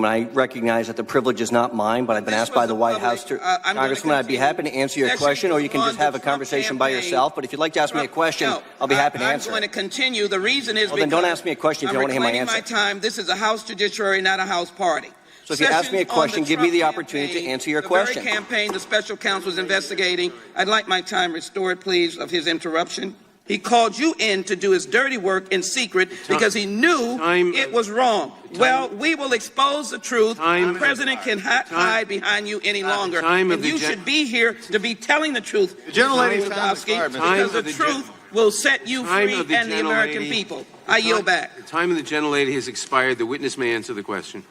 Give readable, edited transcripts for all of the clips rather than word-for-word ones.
I recognize that the privilege is not mine, but I've been asked by the White House to... Congressman, I'd be happy to answer your question, or you can just have a conversation by yourself. But if you'd like to ask me a question, I'll be happy to answer. I'm going to continue. The reason is well, then don't ask me a question if you don't want to hear my answer. My time. This is a House judiciary, not a House party. So if you ask me a question, give me the opportunity to answer your question. The very campaign the special counsel is investigating. I'd like my time restored, please, of his interruption. He called you in to do his dirty work in secret because he knew it was wrong. Well, we will expose the truth. The president cannot hide behind you any longer. And you should be here to be telling the truth, Lewandowski, because the truth will set you free and the American people. I yield back. The time of the gentlelady has expired. The witness may answer the question.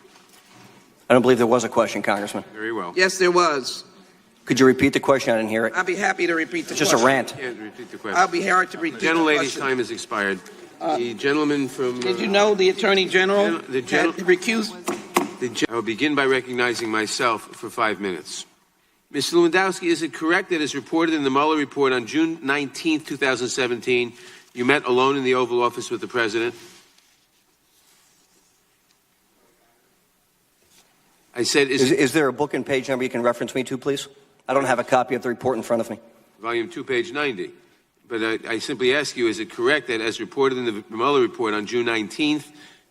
I don't believe there was a question, Congressman. Very well. Yes, there was. Could you repeat the question? I didn't hear it. I'll be happy to repeat the question. Just a rant. Can't repeat the question. I'll be happy to repeat the question. Gentlelady's time has expired. The gentleman from... did you know the Attorney General had recused? I will begin by recognizing myself for 5 minutes. Mr. Lewandowski, is it correct that as reported in the Mueller report on June 19, 2017, you met alone in the Oval Office with the President? I said... Is there a book and page number you can reference me to, please? I don't have a copy of the report in front of me. Volume 2, page 90. But I simply ask you, is it correct that as reported in the Mueller report on June 19,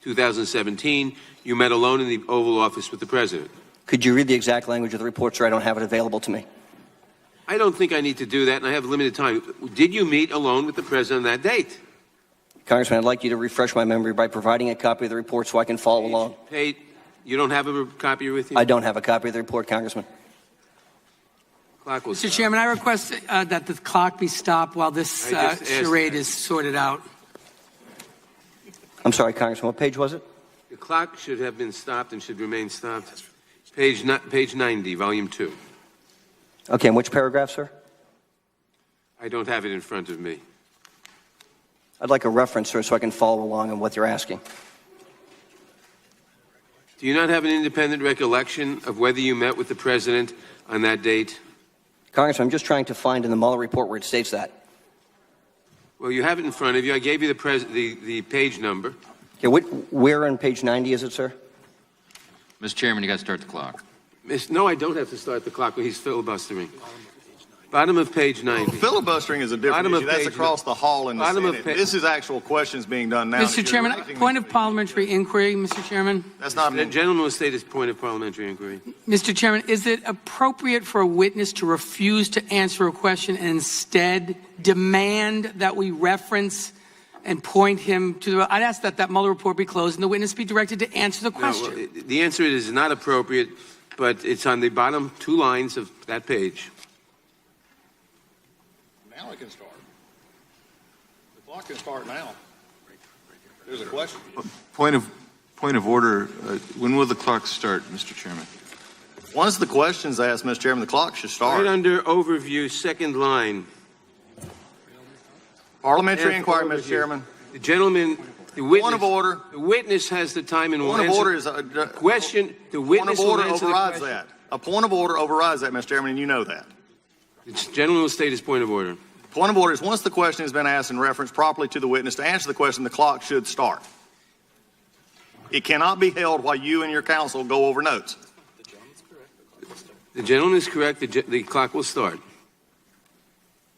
2017, you met alone in the Oval Office with the President? Could you read the exact language of the report, sir? I don't have it available to me. I don't think I need to do that, and I have limited time. Did you meet alone with the President on that date? Congressman, I'd like you to refresh my memory by providing a copy of the report so I can follow along. You don't have a copy with you? I don't have a copy of the report, Congressman. Mr. Chairman, I request that the clock be stopped while this charade is sorted out. I'm sorry, Congressman. What page was it? The clock should have been stopped and should remain stopped. Page 90, volume 2. Okay, and which paragraph, sir? I don't have it in front of me. I'd like a reference, sir, so I can follow along on what you're asking. Do you not have an independent recollection of whether you met with the President on that date? Congressman, I'm just trying to find in the Mueller report where it states that. Well, you have it in front of you. I gave you the page number. Okay, where on page 90 is it, sir? Mr. Chairman, you got to start the clock. No, I don't have to start the clock when he's filibustering. Bottom of page 90. Well, filibustering is a different issue. That's across the hall in the Senate. This is actual questions being done now. Mr. Chairman, point of parliamentary inquiry, Mr. Chairman. That's not the gentleman will state his point of parliamentary inquiry. Mr. Chairman, is it appropriate for a witness to refuse to answer a question and instead demand that we reference and point him to the... I'd ask that that Mueller report be closed and the witness be directed to answer the question. No, well, the answer is not appropriate, but it's on the bottom 2 lines of that page. Now it can start. The clock can start now. There's a question. Point of order. When will the clock start, Mr. Chairman? Once the question's asked, Mr. Chairman, the clock should start. Right under overview, 2nd line. Parliamentary inquiry, Mr. Chairman. The gentleman, the witness. Point of order. The witness has the time and will answer. Point of order is the question. The witness point of order will answer overrides the question. that. A point of order overrides that, Mr. Chairman, and you know that. The gentleman will state his point of order. Point of order is once the question has been asked and referenced properly to the witness to answer the question, the clock should start. It cannot be held while you and your counsel go over notes. The gentleman is correct. The clock will start.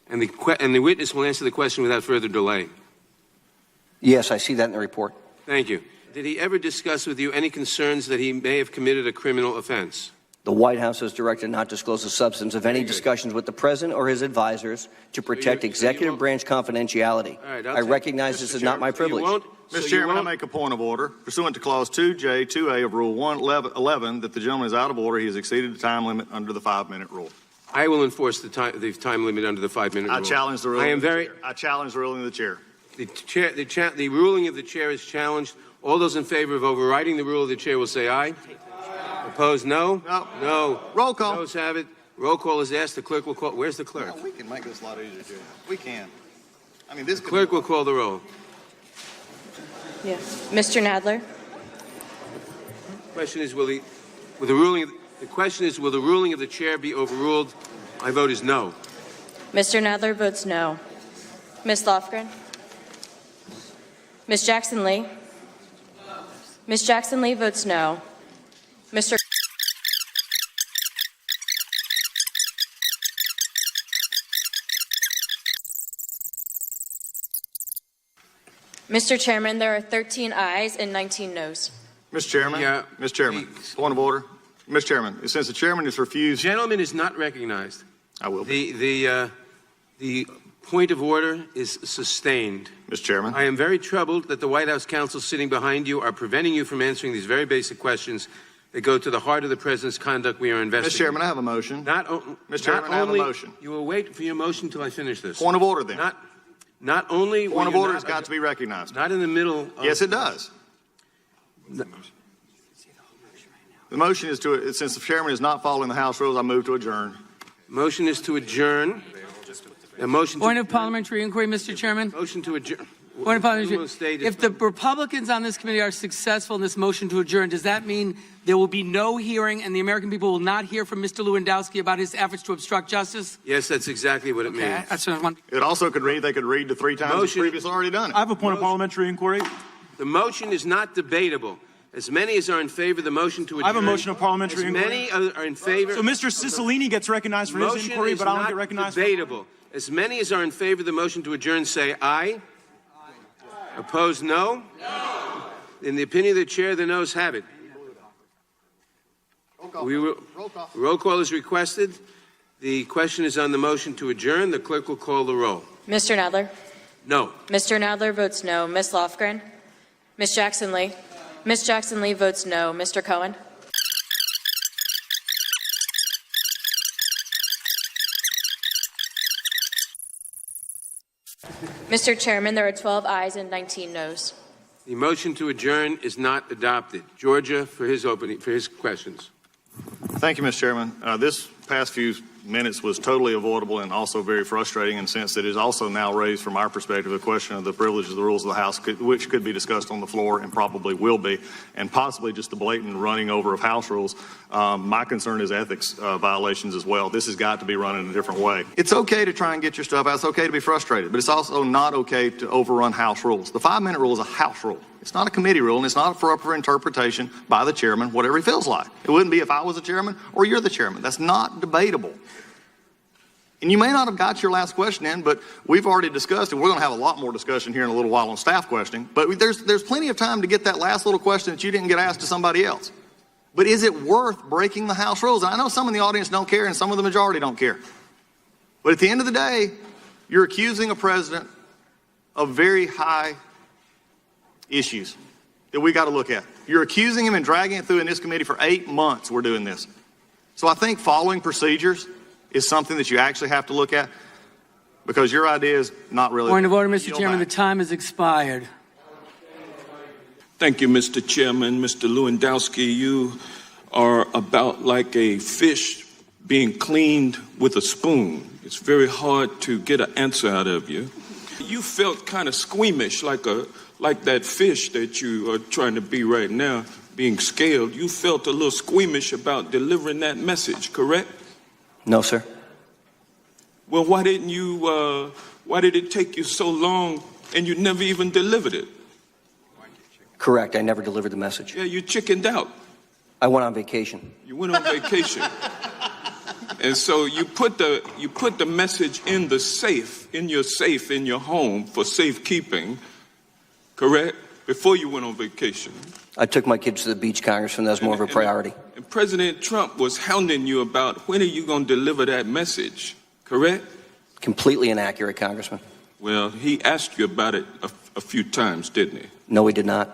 And the witness will answer the question without further delay. Yes, I see that in the report. Thank you. Did he ever discuss with you any concerns that he may have committed a criminal offense? The White House has directed not to disclose the substance of any discussions with the President or his advisors to protect executive branch confidentiality. Right, I recognize this is not my privilege. Mr. Chairman, I make a point of order. Pursuant to Clause 2J, 2A of Rule 111, that the gentleman is out of order. He has exceeded the time limit under the 5-minute rule. I will enforce the time limit under the 5-minute rule. I challenge the ruling. I challenge the ruling of the chair. The ruling of the chair is challenged. All those in favor of overriding the rule of the chair will say aye. Opposed, no? No. Roll call. Those have it. Roll call is asked. The clerk will call. Where's the clerk? No, we can make this a lot easier, Jim. We can. I mean, this. The clerk will call the roll. Yes. Mr. Nadler. The question is, will the ruling of the chair be overruled? My vote is no. Mr. Nadler votes no. Ms. Lofgren. Ms. Jackson-Lee. Ms. Jackson-Lee votes no. Mr. Mr. Chairman, there are 13 ayes and 19 noes. Mr. Chairman. Yeah, Mr. Chairman. please. Point of order. Mr. Chairman, since the chairman has refused. Gentleman is not recognized. I will be. The point of order is sustained. Mr. Chairman. I am very troubled that the White House counsel sitting behind you are preventing you from answering these very basic questions that go to the heart of the president's conduct we are investigating. Mr. Chairman, I have a motion. Mr. Chairman, I have a motion. You will wait for your motion until I finish this. Point of order, then. Not only Point of order has got to be recognized. Not in the middle of... Yes, it does. The motion is to, since the chairman is not following the House rules, I move to adjourn. Motion is to adjourn. A motion Point of parliamentary inquiry, Mr. Chairman. Motion to adjourn. Point of parliamentary. If the Republicans on this committee are successful in this motion to adjourn, does that mean there will be no hearing and the American people will not hear from Mr. Lewandowski about his efforts to obstruct justice? Yes, that's exactly what it means. That's what I want. It also could read, they could read the 3 times as previously already done it. I have a point of parliamentary inquiry. The motion is not debatable. As many as are in favor of the motion to adjourn. I have a motion of parliamentary inquiry. As many are in favor. So Mr. Cicilline gets recognized for his inquiry, but I don't get recognized. Debatable. As many as are in favor of the motion to adjourn say aye. Opposed, no? No. In the opinion of the chair, the noes have it. Roll call is requested. The question is on the motion to adjourn. The clerk will call the roll. Mr. Nadler? No. Mr. Nadler votes no. Ms. Lofgren? Ms. Jackson-Lee? Ms. Jackson-Lee votes no. Mr. Cohen? Mr. Chairman, there are 12 ayes and 19 noes. The motion to adjourn is not adopted. Georgia for his questions. Thank you, Mr. Chairman. This past few minutes was totally avoidable and also very frustrating in the sense that it is also now raised from our perspective a question of the privilege of the rules of the House, which could be discussed on the floor and probably will be, and possibly just the blatant running over of House rules. My concern is ethics violations as well. This has got to be run in a different way. It's okay to try and get your stuff out. It's okay to be frustrated, but it's also not okay to overrun House rules. The 5-minute rule is a House rule. It's not a committee rule, and it's not up for interpretation by the chairman, whatever he feels like. It wouldn't be if I was the chairman or you're the chairman. That's not debatable. And you may not have got your last question in, but we've already discussed, and we're going to have a lot more discussion here in a little while on staff questioning, but there's plenty of time to get that last little question that you didn't get asked to somebody else. But is it worth breaking the House rules? And I know some in the audience don't care and some of the majority don't care. But at the end of the day, you're accusing a president of very high issues that we got to look at. You're accusing him and dragging it through in this committee for 8 months. We're doing this. So I think following procedures is something that you actually have to look at because your idea is not really. Point of order, Mr. Chairman. The time has expired. Thank you, Mr. Chairman. Mr. Lewandowski, you are about like a fish being cleaned with a spoon. It's very hard to get an answer out of you. You felt kind of squeamish like that fish that you are trying to be right now, being scaled. You felt a little squeamish about delivering that message, correct? No, sir. Well, why did it take you so long and you never even delivered it? Correct. I never delivered the message. Yeah, you chickened out. I went on vacation. You went on vacation. And so you put the message in the safe, in your home for safekeeping, correct? Before you went on vacation. I took my kids to the beach, Congressman. That's more of a priority. And President Trump was hounding you about when are you going to deliver that message, correct? Completely inaccurate, Congressman. Well, he asked you about it a few times, didn't he? No, he did not.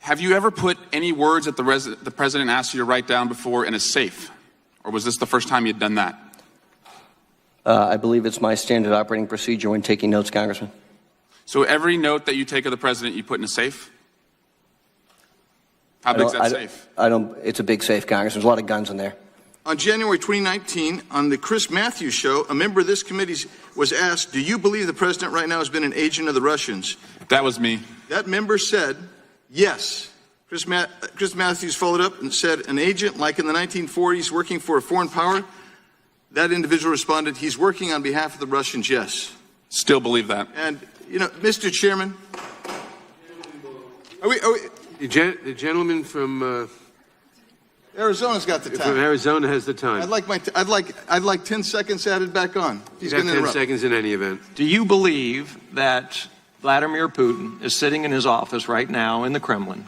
Have you ever put any words that the president asked you to write down before in a safe? Or was this the first time you'd done that? I believe it's my standard operating procedure when taking notes, Congressman. So every note that you take of the president, you put in a safe? How big is that safe? It's a big safe, Congressman. There's a lot of guns in there. On January 2019, on the Chris Matthews show, a member of this committee was asked, do you believe the president right now has been an agent of the Russians? That was me. That member said, yes. Chris Matthews followed up and said, an agent like in the 1940s working for a foreign power? That individual responded, he's working on behalf of the Russians, yes. Still believe that. And, you know, Mr. Chairman, The gentleman from Arizona's got the If time. Arizona has the time. I'd like 10 seconds added back on. He's You going have to 10 interrupt. seconds in any event. Do you believe that Vladimir Putin is sitting in his office right now in the Kremlin,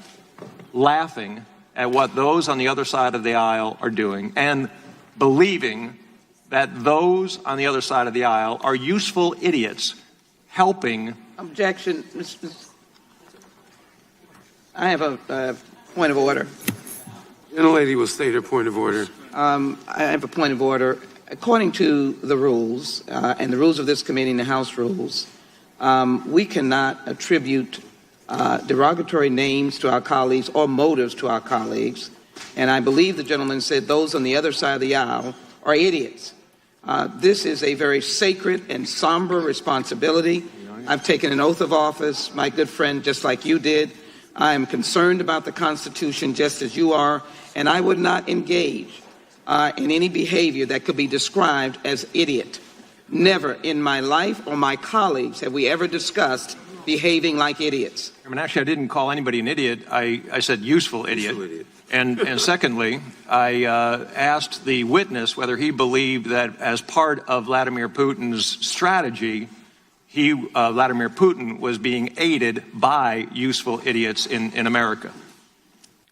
laughing at what those on the other side of the aisle are doing, and believing that those on the other side of the aisle are useful idiots helping? Objection. I have a point of order. The lady will state her point of order. I have a point of order. According to the rules and the rules of this committee and the House rules, we cannot attribute derogatory names to our colleagues or motives to our colleagues. And I believe the gentleman said those on the other side of the aisle are idiots. This is a very sacred and somber responsibility. I've taken an oath of office, my good friend, just like you did. I am concerned about the Constitution just as you are, and I would not engage in any behavior that could be described as idiot. Never in my life or my colleagues have we ever discussed behaving like idiots. I mean, actually, I didn't call anybody an idiot. I said useful idiot. Useful idiot. And secondly, I asked the witness whether he believed that as part of Vladimir Putin's strategy, Vladimir Putin was being aided by useful idiots in America.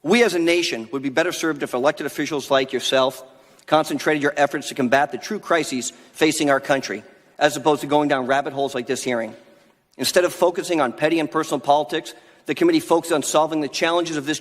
We as a nation would be better served if elected officials like yourself concentrated your efforts to combat the true crises facing our country, as opposed to going down rabbit holes like this hearing. Instead of focusing on petty and personal politics, the committee focused on solving the challenges of this